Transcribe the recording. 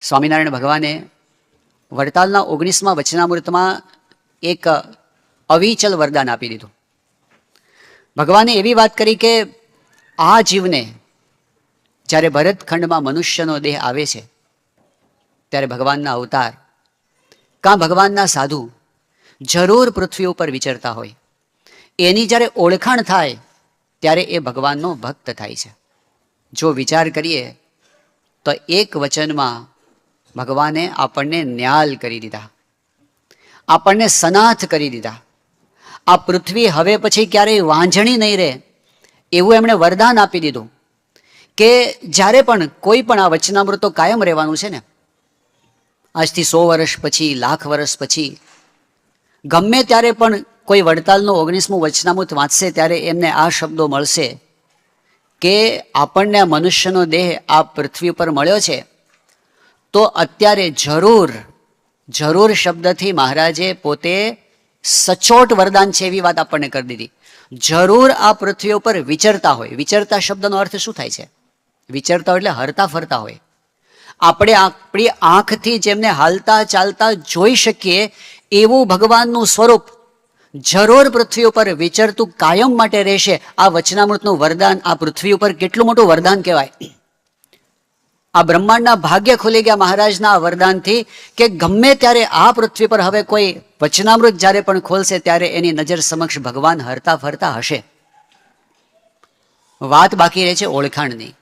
સ્વામિનારાયણ ભગવાને વડતાલના 19મા વચનામૃતમાં એક અવિચલ વરદાન આપી દીધું. ભગવાને એવી વાત કરી કે આ જીવને જ્યારે ભરતખંડમાં મનુષ્યનો દેહ આવે છે ત્યારે ભગવાનના અવતાર કાં ભગવાનના સાધુ જરૂર પૃથ્વી ઉપર વિચરતા હોય. એની જ્યારે ઓળખાણ થાય ત્યારે એ ભગવાનનો ભક્ત થાય છે. જો વિચાર કરીએ તો એક વચનમાં ભગવાને આપણને ન્યાલ કરી દીધા, આપણને સનાથ કરી દીધા. આ પૃથ્વી હવે પછી ક્યારેય વાંઝણી નહીં રહે એવું એમણે વરદાન આપી દીધું કે જ્યારે પણ કોઈ પણ આ વચનામૃત તો કાયમ રહેવાનું છે ને. આજથી 100 વર્ષ પછી, લાખ વર્ષ પછી ગમે ત્યારે પણ કોઈ વડતાલનું 19મું વચનામૃત વાંચશે ત્યારે એમને આ શબ્દો મળશે કે આપણને આ મનુષ્યનો દેહ આ પૃથ્વી ઉપર મળ્યો છે તો અત્યારે જરૂર શબ્દથી મહારાજે પોતે સચોટ વરદાન છે એવી વાત આપણને કરી દીધી. જરૂર આ પૃથ્વી ઉપર વિચરતા હોય. વિચરતા શબ્દનો અર્થ શું થાય છે? વિચરતા એટલે હરતા ફરતા હોય. આપણે આપણી આંખથી જેમને હાલતા ચાલતા જોઈ શકીએ એવું ભગવાનનું સ્વરૂપ જરૂર પૃથ્વી ઉપર વિચરતું કાયમ માટે રહેશે. આ વચનામૃતનું વરદાન આ પૃથ્વી ઉપર કેટલું મોટું વરદાન કહેવાય. આ બ્રહ્માંડના ભાગ્ય ખુલી ગયા મહારાજના આ વરદાનથી કે ગમે ત્યારે આ પૃથ્વી પર હવે કોઈ વચનામૃત જ્યારે પણ ખોલશે ત્યારે એની નજર સમક્ષ ભગવાન હરતા ફરતા હશે. વાત બાકી રહે છે ઓળખાણની.